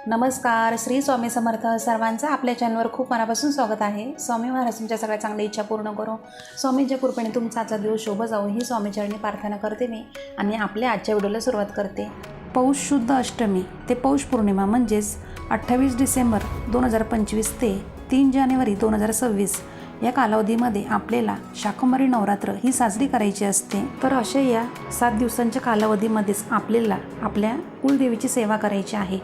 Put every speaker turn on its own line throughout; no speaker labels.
नमस्कार. श्री स्वामी समर्थ. सर्वांचं आपल्या चॅनलवर खूप मनापासून स्वागत आहे. स्वामी महाराज तुमच्या सगळ्या चांगल्या इच्छा पूर्ण करो. स्वामींच्या कृपेने तुमचा आजचा दिवस शुभ जावो ही स्वामीचरणी प्रार्थना करते मी आणि आपल्या आजच्या व्हिडिओला सुरुवात करते. पौष शुद्ध अष्टमी ते पौष पौर्णिमा म्हणजेच 28 डिसेंबर 2025 ते 3 जानेवारी 2026 या कालावधीमध्ये आपल्याला शाकंभरी नवरात्र ही साजरी करायची असते. तर अशा या 7 दिवसांच्या कालावधीमध्येच आपल्याला आपल्या कुलदेवीची सेवा करायची आहे.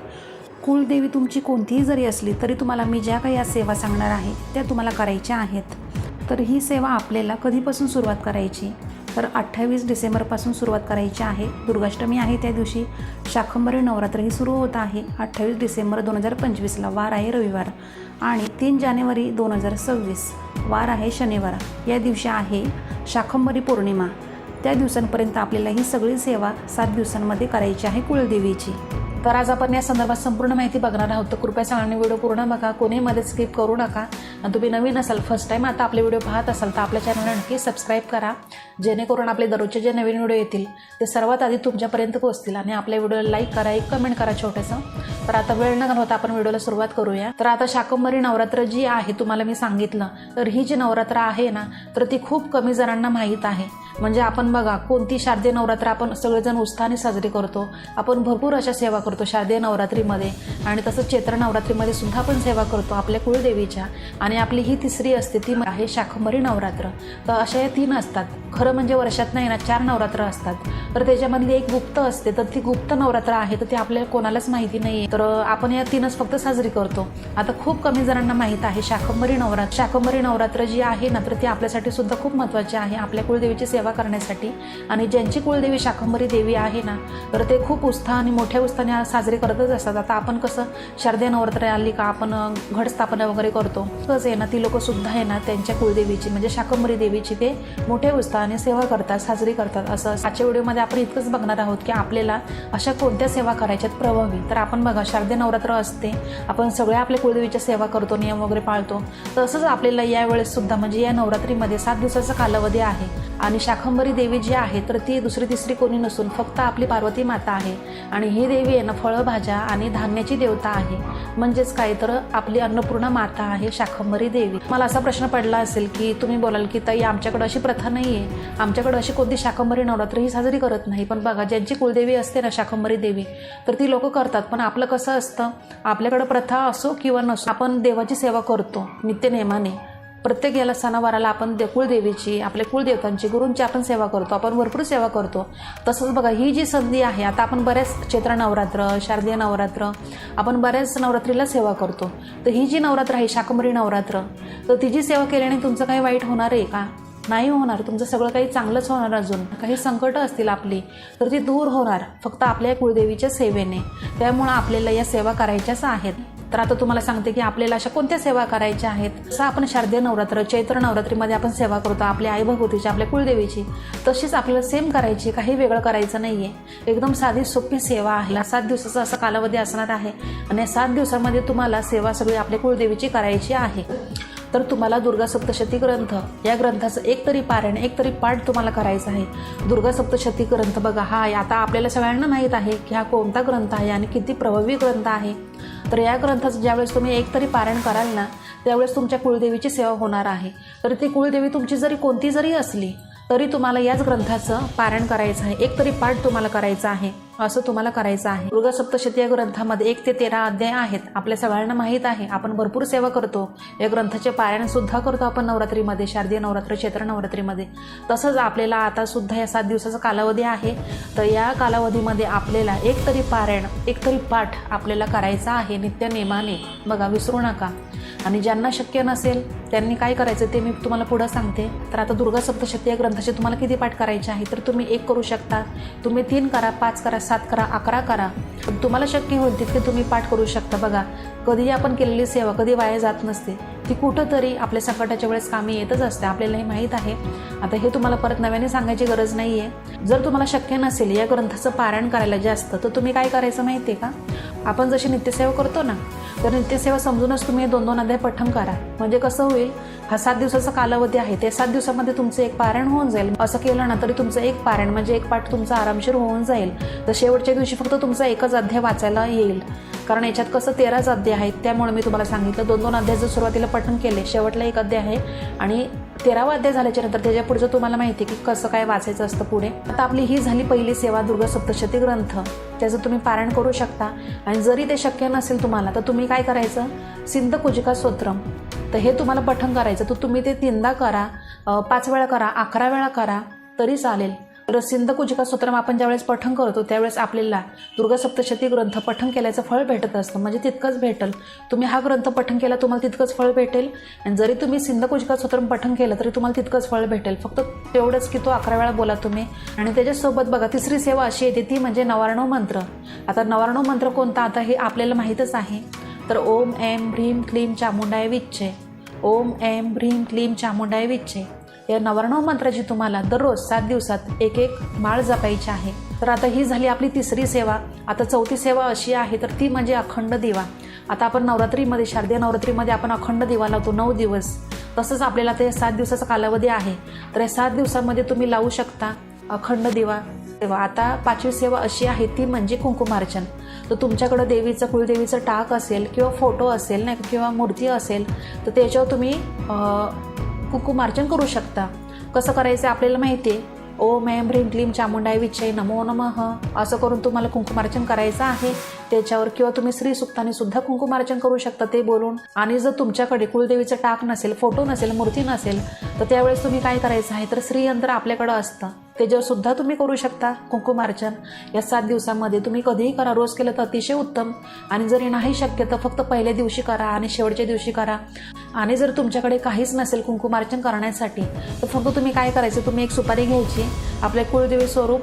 कुलदेवी तुमची कोणतीही जरी असली तरी तुम्हाला मी ज्या काही या सेवा सांगणार आहे त्या तुम्हाला करायच्या आहेत. तर ही सेवा आपल्याला कधीपासून सुरुवात करायची, तर 28 डिसेंबरपासून सुरुवात करायची आहे. दुर्गाष्टमी आहे त्या दिवशी शाकंभरी नवरात्र ही सुरू होत आहे. 28 डिसेंबर 2025ला वार आहे रविवार आणि 3 जानेवारी 2026 वार आहे शनिवार. या दिवशी आहे शाकंभरी पौर्णिमा. त्या दिवसांपर्यंत आपल्याला ही सगळी सेवा 7 दिवसांमध्ये करायची आहे कुलदेवीची. तर आज आपण या संदर्भात संपूर्ण माहिती बघणार आहोत. तर कृपया सगळ्यांनी व्हिडिओ पूर्ण बघा, कोणी मध्ये स्किप करू नका. आणि तुम्ही नवीन असाल, फर्स्ट टाईम आता आपले व्हिडिओ पाहत असाल तर आपल्या चॅनलला नक्की सबस्क्राईब करा, जेणेकरून आपले दररोजचे जे नवीन व्हिडिओ येतील ते सर्वात आधी तुमच्यापर्यंत पोहोचतील. आणि आपल्या व्हिडिओला लाईक करा, एक कमेंट करा छोटंसं. तर आता वेळ न घालवता आपण व्हिडिओला सुरुवात करूया. तर आता शाकंभरी नवरात्र जी आहे तुम्हाला मी सांगितलं, तर ही जी नवरात्र आहे ना, तर ती खूप कमी जणांना माहीत आहे. म्हणजे आपण बघा, कोणती शारदीय नवरात्र आपण सगळेजण उत्साहाने साजरी करतो. आपण भरपूर अशा सेवा करतो शारदीय नवरात्रीमध्ये, आणि तसंच चैत्र नवरात्रीमध्ये सुद्धा आपण सेवा करतो आपल्या कुलदेवीच्या. आणि आपली ही तिसरी असते, ती आहे शाकंभरी नवरात्र. तर अशा या 3 असतात. खरं म्हणजे वर्षात नाही ना 4 नवरात्र असतात. तर त्याच्यामधली एक गुप्त असते, तर ती गुप्त नवरात्र आहे, तर ती आपल्याला कोणालाच माहिती नाही आहे. तर आपण या 3च फक्त साजरी करतो. आता खूप कमी जणांना माहीत आहे शाकंभरी नवरात्र. शाकंभरी नवरात्र जी आहे ना, तर ती आपल्यासाठी सुद्धा खूप महत्त्वाची आहे, आपल्या कुलदेवीची सेवा करण्यासाठी. आणि ज्यांची कुलदेवी शाकंभरी देवी आहे ना, तर ते खूप उत्साह आणि मोठ्या उत्साहाने साजरे करतच असतात. आता आपण कसं शारदीय नवरात्र आली का आपण घटस्थापना वगैरे करतो, तसंच आहे ना ती लोक सुद्धा आहे ना त्यांच्या कुलदेवीची म्हणजे शाकंभरी देवीची ते मोठ्या उत्साहाने सेवा करतात, साजरी करतात. असं आजच्या व्हिडिओमध्ये आपण इतकंच बघणार आहोत की आपल्याला अशा कोणत्या सेवा करायच्यात प्रभावी. तर आपण बघा, शारदीय नवरात्र असते, आपण सगळ्या आपल्या कुलदेवीच्या सेवा करतो, नियम वगैरे पाळतो. तसंच आपल्याला यावेळेस सुद्धा म्हणजे या नवरात्रीमध्ये 7 दिवसाचा कालावधी आहे. आणि शाकंभरी देवी जी आहे तर ती दुसरी तिसरी कोणी नसून फक्त आपली पार्वती माता आहे. आणि ही देवी आहे ना फळभाज्या आणि धान्याची देवता आहे. म्हणजेच काय, तर आपली अन्नपूर्णा माता आहे शाकंभरी देवी. मला असा प्रश्न पडला असेल की तुम्ही बोलाल की ताई आमच्याकडे अशी प्रथा नाही आहे, आमच्याकडे अशी कोणती शाकंभरी नवरात्र ही साजरी करत नाही. पण बघा, ज्यांची कुलदेवी असते ना शाकंभरी देवी, तर ती लोक करतात. पण आपलं कसं असतं, आपल्याकडे प्रथा असो किंवा नसो, आपण देवाची सेवा करतो नित्यनेमाने. प्रत्येक याला सणावाराला आपण कुलदेवीची, आपल्या कुलदेवतांची, गुरूंची आपण सेवा करतो, आपण भरपूर सेवा करतो. तसंच बघा, ही जी संधी आहे, आता आपण बऱ्याच चैत्र नवरात्र, शारदीय नवरात्र, आपण बऱ्याच नवरात्रीला सेवा करतो. तर ही जी नवरात्र आहे शाकंभरी नवरात्र, तर तिची सेवा केल्याने तुमचं काही वाईट होणार आहे का? नाही होणार. तुमचं सगळं काही चांगलंच होणार. अजून काही संकट असतील आपली तर ती दूर होणार फक्त आपल्या कुलदेवीच्या सेवेने. त्यामुळं आपल्याला या सेवा करायच्याच आहेत. तर आता तुम्हाला सांगते की आपल्याला अशा कोणत्या सेवा करायच्या आहेत. जसं आपण शारदीय नवरात्र, चैत्र नवरात्रीमध्ये आपण सेवा करतो आपल्या आई भगवतीची, आपल्या कुलदेवीची, तशीच आपल्याला सेम करायची, काही वेगळं करायचं नाही आहे. एकदम साधी सोपी सेवा आहे. 7 दिवसाचा असा कालावधी असणार आहे आणि 7 दिवसामध्ये तुम्हाला सेवा सगळी आपल्या कुलदेवीची करायची आहे. तर तुम्हाला दुर्गा सप्तशती ग्रंथ, या ग्रंथाचं एक तरी पारायण, एक तरी पाठ तुम्हाला करायचा आहे. दुर्गा सप्तशती ग्रंथ बघा, हा आता आपल्याला सगळ्यांना माहीत आहे की हा कोणता ग्रंथ आहे आणि किती प्रभावी ग्रंथ आहे. तर या ग्रंथाचं ज्यावेळेस तुम्ही एक तरी पारायण कराल ना, त्यावेळेस तुमच्या कुलदेवीची सेवा होणार आहे. तर ती कुलदेवी तुमची जरी कोणती जरी असली तरी तुम्हाला याच ग्रंथाचं पारायण करायचं आहे, एक तरी पाठ तुम्हाला करायचा आहे. असं तुम्हाला करायचं आहे. दुर्गा सप्तशती या ग्रंथामध्ये 1 ते 13 अध्याय आहेत. आपल्या सगळ्यांना माहीत आहे, आपण भरपूर सेवा करतो. या ग्रंथाचे पारायण सुद्धा करतो आपण नवरात्रीमध्ये, शारदीय नवरात्र, चैत्र नवरात्रीमध्ये. तसंच आपल्याला आता सुद्धा या 7 दिवसाचा कालावधी आहे. तर या कालावधीमध्ये आपल्याला एक तरी पारायण, एक तरी पाठ आपल्याला करायचा आहे नित्यनेमाने. बघा, विसरू नका. आणि ज्यांना शक्य नसेल त्यांनी काय करायचं ते मी तुम्हाला पुढं सांगते. तर आता दुर्गा सप्तशती या ग्रंथाचे तुम्हाला किती पाठ करायचे आहे, तर तुम्ही 1 करू शकता, तुम्ही 3 करा, 5 करा, 7 करा, 11 करा. पण तुम्हाला शक्य होईल तितके तुम्ही पाठ करू शकता. बघा, कधी आपण केलेली सेवा कधी वाया जात नसते. ती कुठंतरी आपल्या संकटाच्या वेळेस कामी येतच असते, आपल्याला हे माहीत आहे. आता हे तुम्हाला परत नव्याने सांगायची गरज नाही आहे. जर तुम्हाला शक्य नसेल या ग्रंथाचं पारायण करायला जास्त, तर तुम्ही काय करायचं माहिती आहे का, आपण जशी नित्यसेवा करतो ना, तर नित्यसेवा समजूनच तुम्ही 2-2 अध्याय पठण करा. म्हणजे कसं होईल, हा 7 दिवसाचा कालावधी आहे, ते 7 दिवसामध्ये तुमचं एक पारायण होऊन जाईल. असं केलं ना तरी तुमचं एक पारायण म्हणजे एक पाठ तुमचा आरामशीर होऊन जाईल. तर शेवटच्या दिवशी फक्त तुमचा एकच अध्याय वाचायला येईल. कारण याच्यात कसं 13च अध्याय आहेत, त्यामुळे मी तुम्हाला सांगितलं 2-2 अध्याय जर सुरुवातीला पठण केले, शेवटला एक अध्याय आहे आणि 13वा अध्याय झाल्याच्या नंतर त्याच्या पुढचं तुम्हाला माहिती आहे की कसं काय वाचायचं असतं पुढे. आता आपली ही झाली पहिली सेवा, दुर्गा सप्तशती ग्रंथ. त्याचं तुम्ही पारायण करू शकता. आणि जरी ते शक्य नसेल तुम्हाला तर तुम्ही काय करायचं, सिंध कुजिका स्तोत्रम, तर हे तुम्हाला पठण करायचं. तर तुम्ही ते 3दा करा, 5 वेळा करा, 11 वेळा करा तरी चालेल. तर सिंध कुजिका स्तोत्रम आपण ज्यावेळेस पठण करतो त्यावेळेस आपल्याला दुर्गा सप्तशती ग्रंथ पठण केल्याचं फळ भेटत असतं, म्हणजे तितकंच भेटेल. तुम्ही हा ग्रंथ पठण केला तुम्हाला तितकंच फळ भेटेल. आणि जरी तुम्ही सिंध कुजिका स्तोत्रम पठण केलं तरी तुम्हाला तितकंच फळ भेटेल. फक्त तेवढंच की तो 11 वेळा बोला तुम्ही. आणि त्याच्यासोबत बघा तिसरी सेवा अशी येते, ती म्हणजे नवार्णव मंत्र. आता नवार्णव मंत्र कोणता, आता हे आपल्याला माहीतच आहे. तर ओम ऐं ह्रीं क्लीं चामुंडाय विच्चे, ओम ऐं ह्रीं क्लीं चामुंडाय विच्चे, या नवर्णव मंत्राची तुम्हाला दररोज 7 दिवसात एक माळ जपायची आहे. तर आता ही झाली आपली तिसरी सेवा. आता चौथी सेवा अशी आहे, तर ती म्हणजे अखंड दिवा. आता आपण नवरात्रीमध्ये, शारदीय नवरात्रीमध्ये आपण अखंड दिवा लावतो 9 दिवस. तसंच आपल्याला ते 7 दिवसाचा कालावधी आहे. तर या 7 दिवसामध्ये तुम्ही लावू शकता अखंड दिवा. तेव्हा आता 5वी सेवा अशी आहे, ती म्हणजे कुंकुमार्चन. तर तुमच्याकडं देवीचं, कुलदेवीचं टाक असेल किंवा फोटो असेल नाही किंवा मूर्ती असेल तर त्याच्यावर तुम्ही कुंकुमार्चन करू शकता. कसं करायचं आपल्याला माहिती आहे. ओम ऐं ह्रीं क्लीं चामुंडाय विच्चे नमो नमः असं करून तुम्हाला कुंकुमार्चन करायचं आहे त्याच्यावर. किंवा तुम्ही श्रीसुक्ताने सुद्धा कुंकुमार्चन करू शकता ते बोलून. आणि जर तुमच्याकडे कुलदेवीचं टाक नसेल, फोटो नसेल, मूर्ती नसेल तर त्यावेळेस तुम्ही काय करायचं आहे, तर श्रीयंत्र आपल्याकडं असतं त्याच्यावर सुद्धा तुम्ही करू शकता कुंकुमार्चन. या 7 दिवसामध्ये तुम्ही कधीही करा, रोज केलं तर अतिशय उत्तम. आणि जरी नाही शक्य तर फक्त पहिल्या दिवशी करा आणि शेवटच्या दिवशी करा. आणि जर तुमच्याकडे काहीच नसेल कुंकुमार्चन करण्यासाठी तर फक्त तुम्ही काय करायचं, तुम्ही एक सुपारी घ्यायची, आपल्या कुलदेवी स्वरूप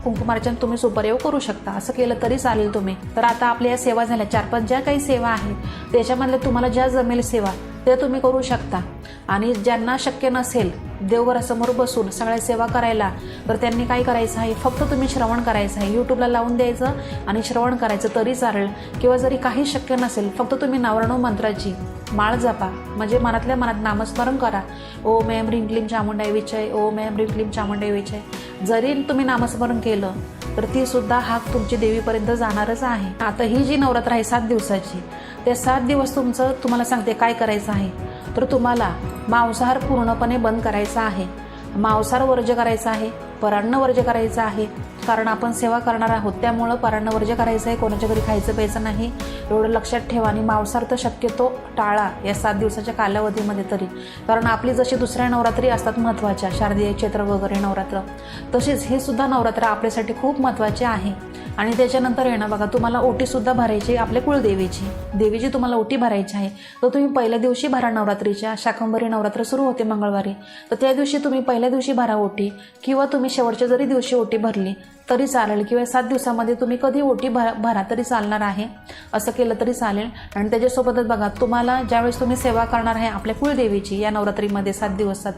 कुंकुमार्चन तुम्ही सुपारीवर करू शकता. असं केलं तरी चालेल तुम्ही. तर आता आपल्या या सेवा झाल्या 4-5 ज्या काही सेवा आहेत त्याच्यामधल्या तुम्हाला ज्या जमेल सेवा त्या तुम्ही करू शकता. आणि ज्यांना शक्य नसेल देवघरासमोर बसून सगळ्या सेवा करायला तर त्यांनी काय करायचं आहे, फक्त तुम्ही श्रवण करायचं आहे, यूट्यूबला लावून द्यायचं आणि श्रवण करायचं तरी चालेल. किंवा जरी काही शक्य नसेल फक्त तुम्ही नवर्णव मंत्राची माळ जपा, म्हणजे मनातल्या मनात नामस्मरण करा. ओम ऐं ह्रीं क्लीं चामुंडाय विच्चे, ओम ऐं ह्रीं क्लीं चामुंडाय विच्चे. जरी तुम्ही नामस्मरण केलं तर ती सुद्धा हाक तुमची देवीपर्यंत जाणारच आहे. आता ही जी नवरात्र आहे 7 दिवसाची, त्या 7 दिवस तुम्हाला सांगते काय करायचं आहे. तर तुम्हाला मांसाहार पूर्णपणे बंद करायचा आहे, मांसाहार वर्ज्य करायचा आहे, परान्न वर्ज्य करायचं आहे. कारण आपण सेवा करणार आहोत त्यामुळं परान्न वर्ज्य करायचं आहे, कोणाच्या घरी खायचं प्यायचं नाही एवढं लक्षात ठेवा. आणि मांसाहार तर शक्यतो टाळा या 7 दिवसाच्या कालावधीमध्ये तरी. कारण आपली जशी दुसऱ्या नवरात्री असतात महत्त्वाच्या, शारदीय चैत्र वगैरे नवरात्र, तसेच हे सुद्धा नवरात्र आपल्यासाठी खूप महत्त्वाचे आहे. आणि त्याच्यानंतर आहे ना बघा, तुम्हाला ओटीसुद्धा भरायची आपल्या कुलदेवीची, देवीची तुम्हाला ओटी भरायची आहे. तर तुम्ही पहिल्या दिवशी भरा नवरात्रीच्या, शाकंभरी नवरात्र सुरू होते मंगळवारी, तर त्या दिवशी तुम्ही पहिल्या दिवशी भरा ओटी. किंवा तुम्ही शेवटच्या जरी दिवशी ओटी भरली तरी चालेल. किंवा 7 दिवसामध्ये तुम्ही कधी ओटी भरा तरी चालणार आहे, असं केलं तरी चालेल. आणि त्याच्यासोबतच बघा, तुम्हाला ज्यावेळेस तुम्ही सेवा करणार आहे आपल्या कुलदेवीची या नवरात्रीमध्ये 7 दिवसात,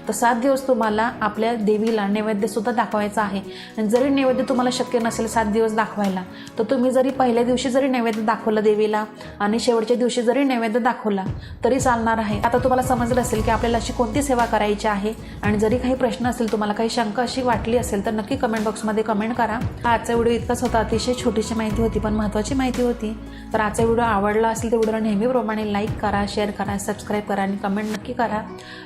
तर 7 दिवस तुम्हाला आपल्या देवीला नैवेद्यसुद्धा दाखवायचा आहे. आणि जरी नैवेद्य तुम्हाला शक्य नसेल 7 दिवस दाखवायला तर तुम्ही जरी पहिल्या दिवशी जरी नैवेद्य दाखवलं देवीला आणि शेवटच्या दिवशी जरी नैवेद्य दाखवला तरी चालणार आहे. आता तुम्हाला समजलं असेल की आपल्याला अशी कोणती सेवा करायची आहे. आणि जरी काही प्रश्न असेल, तुम्हाला काही शंका अशी वाटली असेल तर नक्की कमेंट बॉक्समध्ये कमेंट करा. आजचा व्हिडिओ इतकाच होता, अतिशय छोटीशी माहिती होती पण महत्त्वाची माहिती होती. तर आजचा व्हिडिओ आवडला असेल तर व्हिडिओला नेहमीप्रमाणे लाईक करा, शेअर करा, सबस्क्राईब करा आणि कमेंट नक्की करा.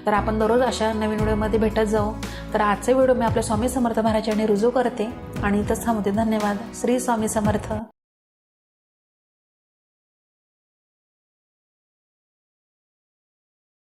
तर आपण दररोज अशा नवीन व्हिडिओमध्ये भेटत जाऊ. तर आजचा व्हिडिओ मी आपल्या स्वामी समर्थ महाराजांनी रुजू करते आणि इथंच थांबते. धन्यवाद. श्री स्वामी समर्थ.